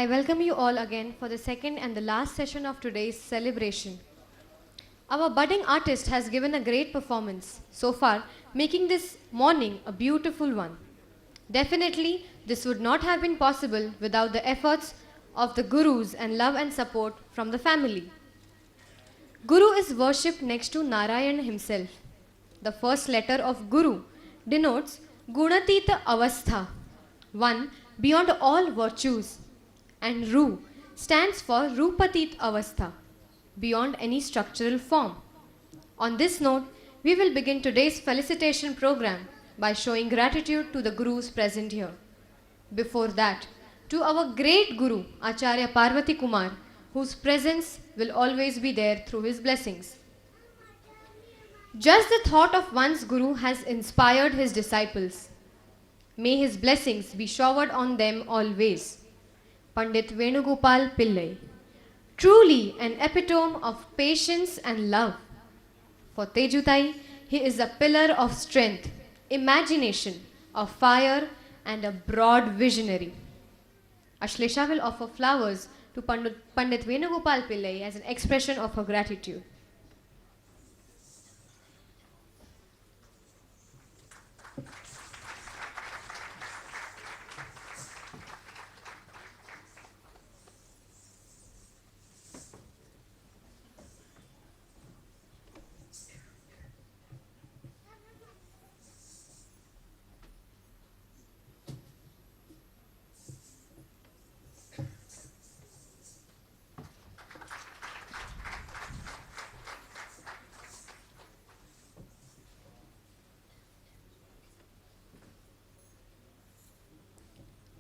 I welcome you all again for the second and the last session of today's celebration. Our budding artist has given a great performance so far, making this morning a beautiful one. Definitely, this would not have been possible without the efforts of the gurus and love and support from the family. Guru is worshipped next to Narayan himself. The first letter of Guru denotes Gunatita Avastha, one beyond all virtues, and Ru stands for Rupatit Avastha, beyond any structural form. On this note, we will begin today's felicitation program by showing gratitude to the Gurus present here. Before that, to our great Guru, Acharya Parvati Kumar, whose presence will always be there through his blessings. Just the thought of one's Guru has inspired his disciples. May his blessings be showered on them always. Pandit Venugopal Pillai, truly an epitome of patience and love. For Tejutai, he is a pillar of strength, imagination, of fire, and a broad visionary. Ashlesha will offer flowers to Pandit Venugopal Pillai as an expression of her gratitude.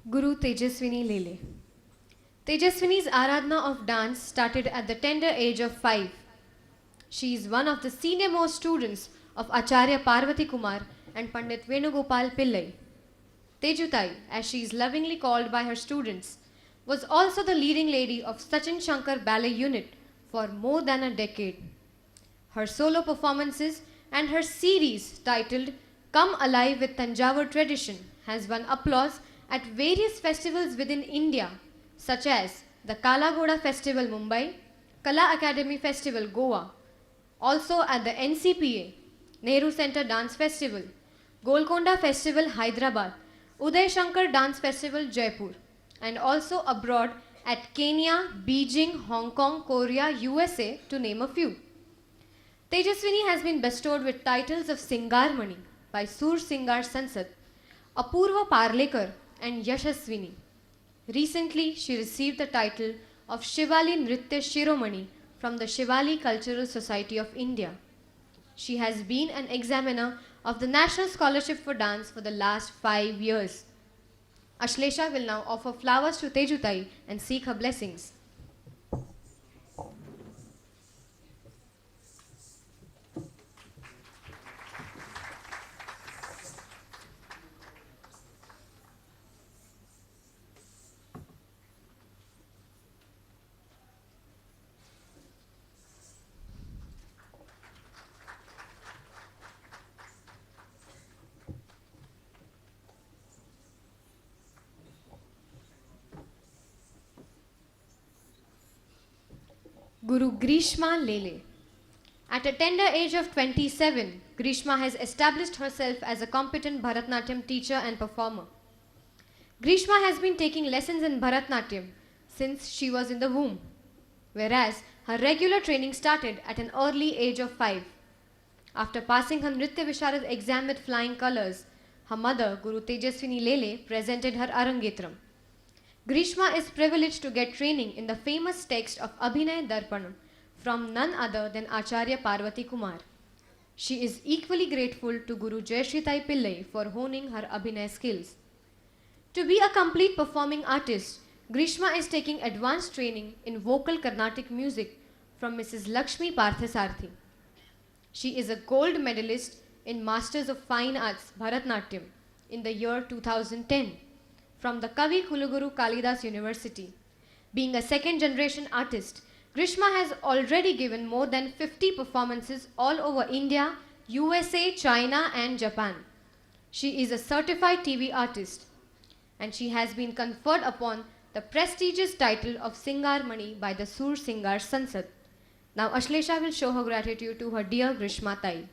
Guru Tejaswini Lele. Tejaswini's Aradhana of dance started at the tender age of 5. She is one of the senior most students of Acharya Parvati Kumar and Pandit Venugopal Pillai. Tejutai, as she is lovingly called by her students, was also the leading lady of Sachin Shankar Ballet Unit for more than a decade. Her solo performances and her series titled Come Alive with Tanjavur Tradition has won applause at various festivals within India, such as the Kalagoda Festival Mumbai, Kala Academy Festival Goa, also at the NCPA, Nehru Center Dance Festival, Golconda Festival Hyderabad, Uday Shankar Dance Festival Jaipur, and also abroad at Kenya, Beijing, Hong Kong, Korea, USA, to name a few. Tejaswini has been bestowed with titles of Singarmani by Sur Singar Sansad, Apurva Parlekar, and Yashaswini. Recently, she received the title of Shivali Nritya Shiromani from the Shivali Cultural Society of India. She has been an examiner of the National Scholarship for Dance for the last 5 years. Ashlesha will now offer flowers to Tejutai and seek her blessings. Guru Grishma Lele. At a tender age of 27, Grishma has established herself as a competent Bharatnatyam teacher and performer. Grishma has been taking lessons in Bharatnatyam since she was in the womb, whereas her regular training started at an early age of 5. After passing her Nritya Visharad exam with flying colours, her mother, Guru Tejaswini Lele, presented her Arangetram. Grishma is privileged to get training in the famous text of Abhinay Darpanam from none other than Acharya Parvati Kumar. She is equally grateful to Guru Jayashitai Pillai for honing her Abhinay skills. To be a complete performing artist, Grishma is taking advanced training in vocal Carnatic music from Mrs. Lakshmi Parthasarthi. She is a gold medalist in Masters of Fine Arts Bharatnatyam in the year 2010. From the Kavi Kuluguru Kalidas University. Being a second-generation artist, Grishma has already given more than 50 performances all over India, USA, China and Japan. She is a certified TV artist and she has been conferred upon the prestigious title of Singar Mani by the Sur Singar Sansad. Now Ashlesha will show her gratitude to her dear Grishma Tai.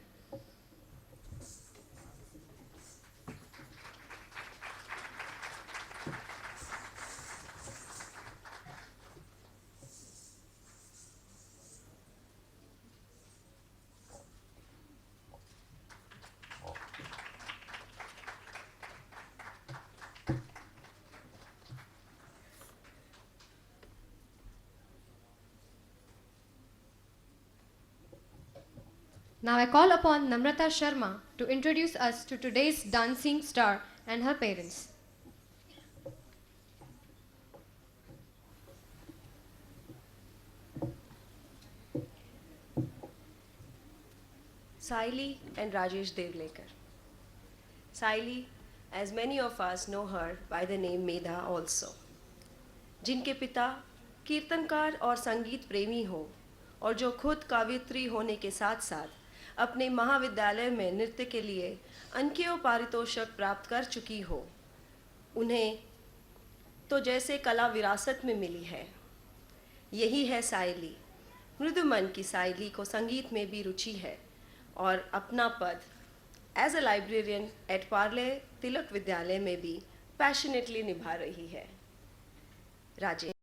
Now I call upon Namrata Sharma to introduce us to today's dancing star and her parents. Saili and Rajesh Devlekar. Saili, as many of us know her by the name Medha also, जिनके पिता कीर्तनकार और संगीत प्रेमी हो और जो खुद कवयित्री होने के साथ साथ अपने महाविद्यालय में नृत्य के लिए अंकियों पारितोषिक प्राप्त कर चुकी हो, उन्हें तो जैसे कला विरासत में मिली है। यही है साइली। मृदु मन की साइली को संगीत में भी रुचि है और अपना पद as a librarian at Parle Tilak Vidyalaya में भी पैशनेटली निभा रही है। राजेश।